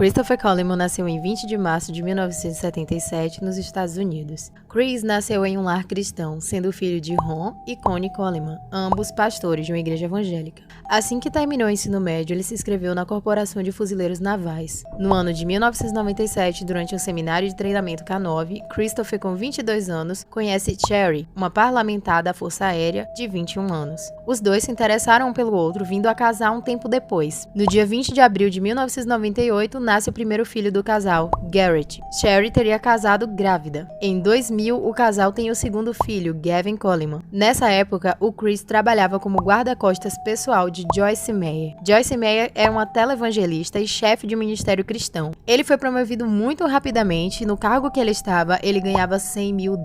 Christopher Coleman nasceu em 20 de março de 1977 nos Estados Unidos. Chris nasceu em um lar cristão, sendo filho de Ron e Connie Coleman, ambos pastores de uma igreja evangélica. Assim que terminou o ensino médio, ele se inscreveu na Corporação de Fuzileiros Navais. No ano de 1997, durante um seminário de treinamento K-9, Christopher, com 22 anos, conhece Cherry, uma parlamentar da Força Aérea de 21 anos. Os dois se interessaram um pelo outro, vindo a casar um tempo depois. No dia 20 de abril de 1998, nasce o primeiro filho do casal, Garrett. Cherry teria casado grávida. Em 2000, o casal tem o segundo filho, Gavin Coleman. Nessa época, o Chris trabalhava como guarda-costas pessoal de Joyce Meyer. Joyce Meyer é uma televangelista e chefe de um ministério cristão. Ele foi promovido muito rapidamente e no cargo que ele estava, ele ganhava $100 mil.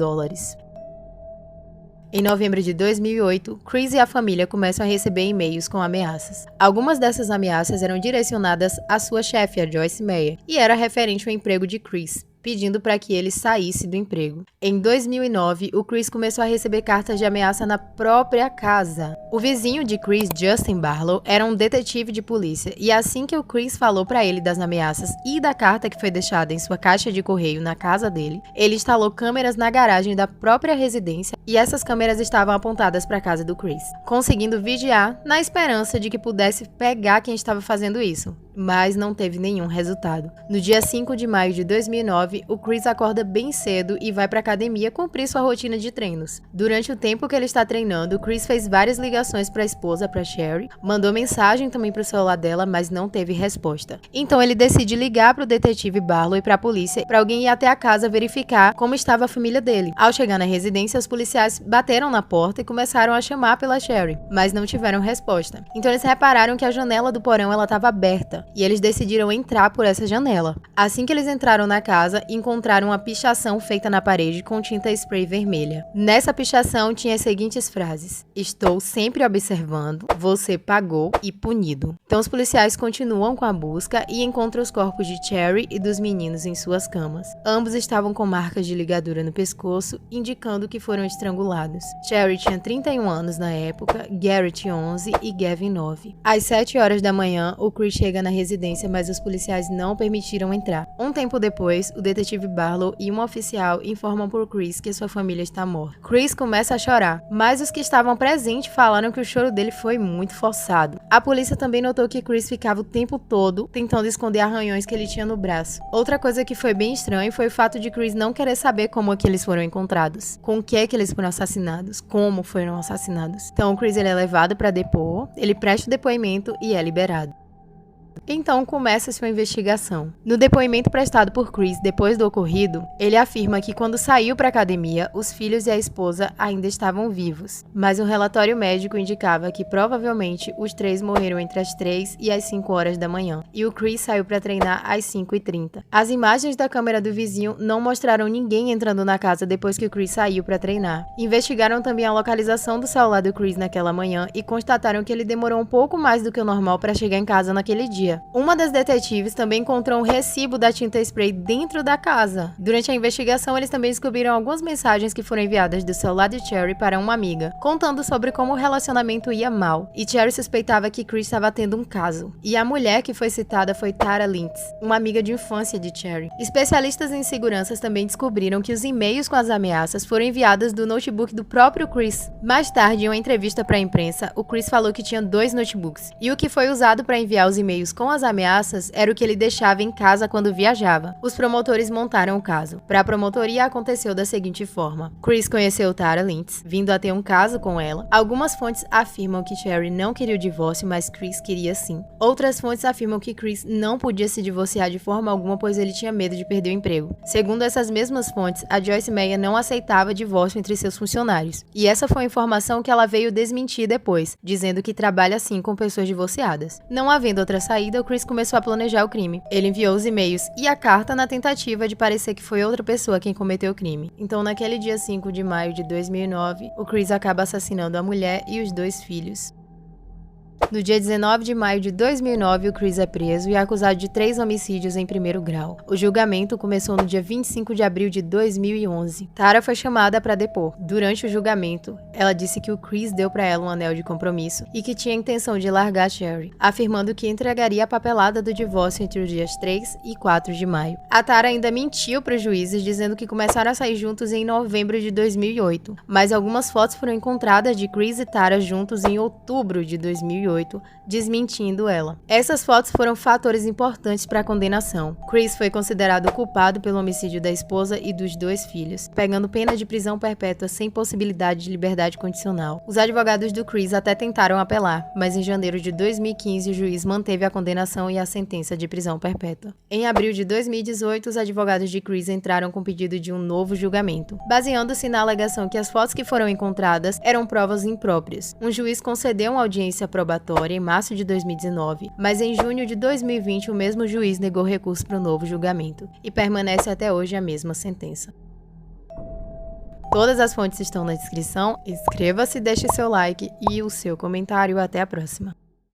Em novembro de 2008, Chris e a família começam a receber e-mails com ameaças. Algumas dessas ameaças eram direcionadas à sua chefe, a Joyce Meyer, e era referente ao emprego de Chris, pedindo para que ele saísse do emprego. Em 2009, o Chris começou a receber cartas de ameaça na própria casa. O vizinho de Chris, Justin Barlow, era um detetive de polícia, e assim que o Chris falou para ele das ameaças e da carta que foi deixada em sua caixa de correio na casa dele, ele instalou câmeras na garagem da própria residência e essas câmeras estavam apontadas para a casa do Chris, conseguindo vigiar na esperança de que pudesse pegar quem estava fazendo isso. Mas não teve nenhum resultado. No dia 5 de maio de 2009, o Chris acorda bem cedo e vai para a academia cumprir sua rotina de treinos. Durante o tempo que ele está treinando, o Chris fez várias ligações para a esposa, para Cherry, mandou mensagem também para o celular dela, mas não teve resposta. Então ele decide ligar para o detetive Barlow e para a polícia para alguém ir até a casa verificar como estava a família dele. Ao chegar na residência, os policiais bateram na porta e começaram a chamar pela Cherry, mas não tiveram resposta. Então eles repararam que a janela do porão estava aberta. E eles decidiram entrar por essa janela. Assim que eles entraram na casa, encontraram uma pichação feita na parede com tinta spray vermelha. Nessa pichação tinha as seguintes frases: "Estou sempre observando, você pagou e punido". Então os policiais continuam com a busca e encontram os corpos de Cherry e dos meninos em suas camas. Ambos estavam com marcas de ligadura no pescoço, indicando que foram estrangulados. Cherry tinha 31 anos na época, Garrett 11 e Gavin 9. Às 7 horas da manhã, o Chris chega na residência, mas os policiais não permitiram entrar. Um tempo depois, o detetive Barlow e um oficial informam por Chris que sua família está morta. Chris começa a chorar, mas os que estavam presentes falaram que o choro dele foi muito forçado. A polícia também notou que Chris ficava o tempo todo tentando esconder arranhões que ele tinha no braço. Outra coisa que foi bem estranho foi o fato de Chris não querer saber como é que eles foram encontrados, com o que é que eles foram assassinados, como foram assassinados. Então o Chris ele é levado para depor, ele presta o depoimento e é liberado. Então começa sua investigação. No depoimento prestado por Chris depois do ocorrido, ele afirma que quando saiu para a academia, os filhos e a esposa ainda estavam vivos, mas um relatório médico indicava que provavelmente os três morreram entre as 3 e as 5 horas da manhã, e o Chris saiu para treinar às 5h30. As imagens da câmera do vizinho não mostraram ninguém entrando na casa depois que o Chris saiu para treinar. Investigaram também a localização do celular do Chris naquela manhã e constataram que ele demorou um pouco mais do que o normal para chegar em casa naquele dia. Uma das detetives também encontrou um recibo da tinta spray dentro da casa. Durante a investigação, eles também descobriram algumas mensagens que foram enviadas do celular de Cherry para uma amiga, contando sobre como o relacionamento ia mal. E Cherry suspeitava que Chris estava tendo um caso. E a mulher que foi citada foi Tara Lintz, uma amiga de infância de Cherry. Especialistas em seguranças também descobriram que os e-mails com as ameaças foram enviados do notebook do próprio Chris. Mais tarde, em uma entrevista para a imprensa, o Chris falou que tinha 2 notebooks. E o que foi usado para enviar os e-mails com as ameaças era o que ele deixava em casa quando viajava. Os promotores montaram o caso. Para a promotoria, aconteceu da seguinte forma: Chris conheceu Tara Lintz, vindo a ter um caso com ela. Algumas fontes afirmam que Cherry não queria o divórcio, mas Chris queria sim. Outras fontes afirmam que Chris não podia se divorciar de forma alguma, pois ele tinha medo de perder o emprego. Segundo essas mesmas fontes, a Joyce Meyer não aceitava divórcio entre seus funcionários. E essa foi a informação que ela veio desmentir depois, dizendo que trabalha assim com pessoas divorciadas. Não havendo outra saída, o Chris começou a planejar o crime. Ele enviou os e-mails e a carta na tentativa de parecer que foi outra pessoa quem cometeu o crime. Então, naquele dia 5 de maio de 2009, o Chris acaba assassinando a mulher e os 2 filhos. No dia 19 de maio de 2009, o Chris é preso e é acusado de 3 homicídios em primeiro grau. O julgamento começou no dia 25 de abril de 2011. Tara foi chamada para depor. Durante o julgamento, ela disse que o Chris deu para ela um anel de compromisso e que tinha a intenção de largar Sherry, afirmando que entregaria a papelada do divórcio entre os dias 3 e 4 de maio. A Tara ainda mentiu para os juízes, dizendo que começaram a sair juntos em novembro de 2008, mas algumas fotos foram encontradas de Chris e Tara juntos em outubro de 2008, desmentindo ela. Essas fotos foram fatores importantes para a condenação. Chris foi considerado culpado pelo homicídio da esposa e dos 2 filhos, pegando pena de prisão perpétua sem possibilidade de liberdade condicional. Os advogados do Chris até tentaram apelar, mas em janeiro de 2015 o juiz manteve a condenação e a sentença de prisão perpétua. Em abril de 2018, os advogados de Chris entraram com pedido de um novo julgamento, baseando-se na alegação que as fotos que foram encontradas eram provas impróprias. Um juiz concedeu uma audiência probatória em março de 2019, mas em junho de 2020 o mesmo juiz negou recurso para o novo julgamento, e permanece até hoje a mesma sentença. Todas as fontes estão na descrição, inscreva-se, deixe seu like e o seu comentário. Até a próxima!